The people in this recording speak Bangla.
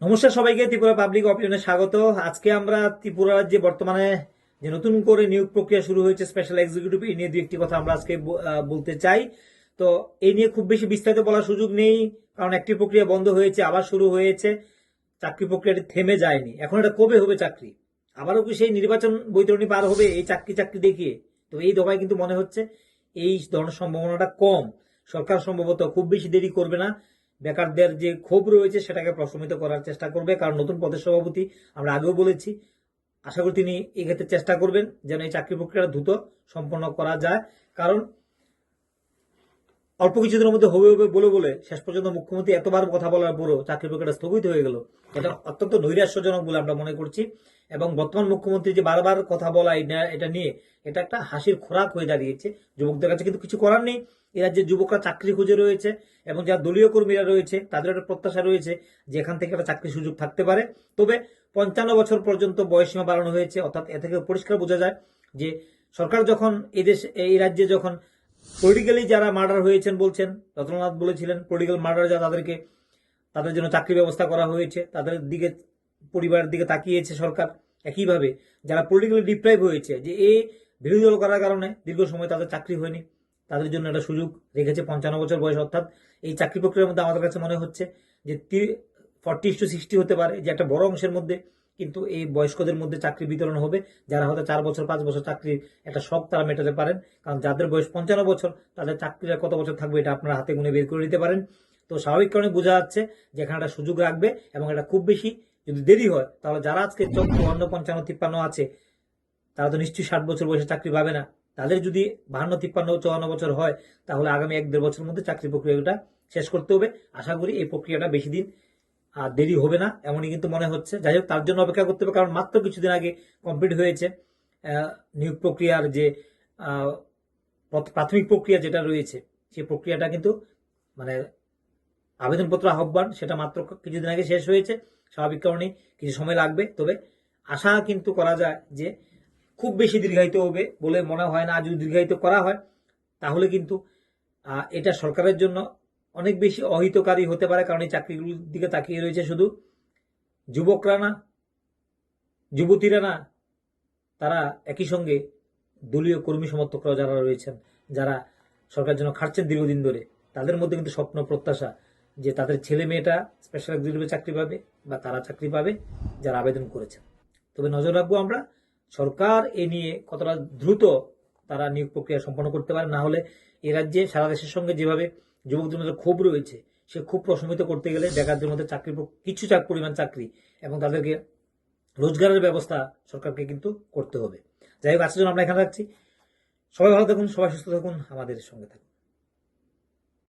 নমস্কার সবাইকে, ত্রিপুরা পাবলিক অপিনিয়নে স্বাগত। আজকে আমরা ত্রিপুরা রাজ্যে বর্তমানে যে নতুন করে নিয়োগ প্রক্রিয়া শুরু হয়েছে স্পেশাল এক্সিকিউটিভ, এই নিয়ে দু একটি কথা আমরা আজকে বলতে চাই। তো এই নিয়ে খুব বেশি বিস্তারিত বলার সুযোগ নেই, কারণ একটি প্রক্রিয়া বন্ধ হয়েছে, আবার শুরু হয়েছে। চাকরি প্রক্রিয়াটি থেমে যায়নি। এখন এটা কবে হবে চাকরি? আবারও কি সেই নির্বাচন বৈতরণী পার হবে এই চাকরি চাকরি দেখিয়ে? তো এই দফায় কিন্তু মনে হচ্ছে এই ধরনের সম্ভাবনাটা কম। সরকার সম্ভবত খুব বেশি দেরি করবে না, বেকারদের যে ক্ষোভ রয়েছে সেটাকে প্রশমিত করার চেষ্টা করবে। কারণ নতুন প্রদেশ সভাপতি, আমরা আগেও বলেছি, আশা করি তিনি এক্ষেত্রে চেষ্টা করবেন যেন এই চাকরি প্রক্রিয়াটা দ্রুত সম্পন্ন করা যায়। কারণ অল্প কিছুদিনের মধ্যে হবে হবে বলে বলে শেষ পর্যন্ত মুখ্যমন্ত্রী এতবার কথা বলার পরও চাকরি প্রক্রিয়াটা স্থগিত হয়ে গেল। এটা অত্যন্ত নৈরাশ্যজনক বলে আমরা মনে করছি। এবং বর্তমান মুখ্যমন্ত্রী যে বারবার কথা বলা এটা নিয়ে, এটা একটা হাসির খোরাক হয়ে দাঁড়িয়েছে যুবকদের কাছে। কিন্তু কিছু করার নেই, এ রাজ্যের যুবকরা চাকরি খুঁজে রয়েছে এবং যারা দলীয় কর্মীরা রয়েছে তাদের একটা প্রত্যাশা রয়েছে যে এখান থেকে একটা চাকরির সুযোগ থাকতে পারে। তবে 55 বছর পর্যন্ত বয়সসীমা বাড়ানো হয়েছে, অর্থাৎ এ থেকে পরিষ্কার বোঝা যায় যে সরকার যখন এই রাজ্যে যখন পলিটিক্যালি যারা মার্ডার হয়েছেন বলছেন, রতননাথ বলেছিলেন পলিটিক্যাল মার্ডার যারা তাদের জন্য চাকরি ব্যবস্থা করা হয়েছে, তাদের দিকে পরিবারের দিকে তাকিয়েছে সরকার। একইভাবে যারা পলিটিক্যালি ডিপ্রাইভ হয়েছে, যে এই বিরোধী দল করার কারণে দীর্ঘ সময় তাদের চাকরি হয়নি, তাদের জন্য একটা সুযোগ রেখেছে 55 বছর বয়স। অর্থাৎ এই চাকরি প্রক্রিয়ার মধ্যে আমাদের কাছে মনে হচ্ছে যে 40-60 হতে পারে, যে একটা বড় অংশের মধ্যে কিন্তু এই বয়স্কদের মধ্যে চাকরি বিতরণ হবে, যারা হয়তো 4 বছর 5 বছর চাকরির একটা শখ তারা মেটাতে পারেন। কারণ যাদের বয়স 55 বছর, তাদের চাকরিটা কত বছর থাকবে এটা আপনারা হাতে গুনে বের করে নিতে পারেন। তো স্বাভাবিক কারণে বোঝা যাচ্ছে যে এখানে একটা সুযোগ রাখবে, এবং এটা খুব বেশি যদি দেরি হয় তাহলে যারা আজকে 54, 55, 53 আছে, তারা তো নিশ্চয়ই 60 বছর বয়সে চাকরি পাবে না। তাদের যদি 52, 53, 54 বছর হয়, তাহলে আগামী 1-1.5 বছরের মধ্যে চাকরি প্রক্রিয়াটা শেষ করতে হবে। আশা করি এই প্রক্রিয়াটা বেশি দিন আর দেরি হবে না, এমনই কিন্তু মনে হচ্ছে। যাই হোক, তার জন্য অপেক্ষা করতে হবে, কারণ মাত্র কিছুদিন আগে কমপ্লিট হয়েছে নিয়োগ প্রক্রিয়ার যে প্রাথমিক প্রক্রিয়া যেটা রয়েছে, সেই প্রক্রিয়াটা কিন্তু মানে আবেদনপত্র আহ্বান, সেটা মাত্র কিছুদিন আগে শেষ হয়েছে। স্বাভাবিক কারণে কিছু সময় লাগবে, তবে আশা কিন্তু করা যায় যে খুব বেশি দীর্ঘায়িত হবে বলে মনে হয় না। যদি দীর্ঘায়িত করা হয় তাহলে কিন্তু এটা সরকারের জন্য অনেক বেশি অহিতকারী হতে পারে। কারণ এই চাকরিগুলোর দিকে তাকিয়ে রয়েছে শুধু যুবকরা না, যুবতীরা না, তারা একই সঙ্গে দলীয় কর্মী সমর্থকরা যারা রয়েছেন, যারা সরকারের জন্য খাটছেন দীর্ঘদিন ধরে, তাদের মধ্যে কিন্তু স্বপ্ন প্রত্যাশা যে তাদের ছেলে মেয়েটা স্পেশাল এক্সিকিউটিভে চাকরি পাবে বা তারা চাকরি পাবে যারা আবেদন করেছেন। তবে নজর রাখবো আমরা, সরকার এ নিয়ে কতটা দ্রুত তারা নিয়োগ প্রক্রিয়া সম্পন্ন করতে পারে। না হলে এ রাজ্যে সারা দেশের সঙ্গে যেভাবে যুবকদের মধ্যে ক্ষোভ রয়েছে, সে ক্ষোভ প্রশমিত করতে গেলে বেকারদের মধ্যে কিছু পরিমাণ চাকরি এবং তাদেরকে রোজগারের ব্যবস্থা সরকারকে কিন্তু করতে হবে। যাই হোক, আজকের জন্য আমরা এখানে রাখছি। সবাই ভালো থাকুন, সবাই সুস্থ থাকুন, আমাদের সঙ্গে থাকুন।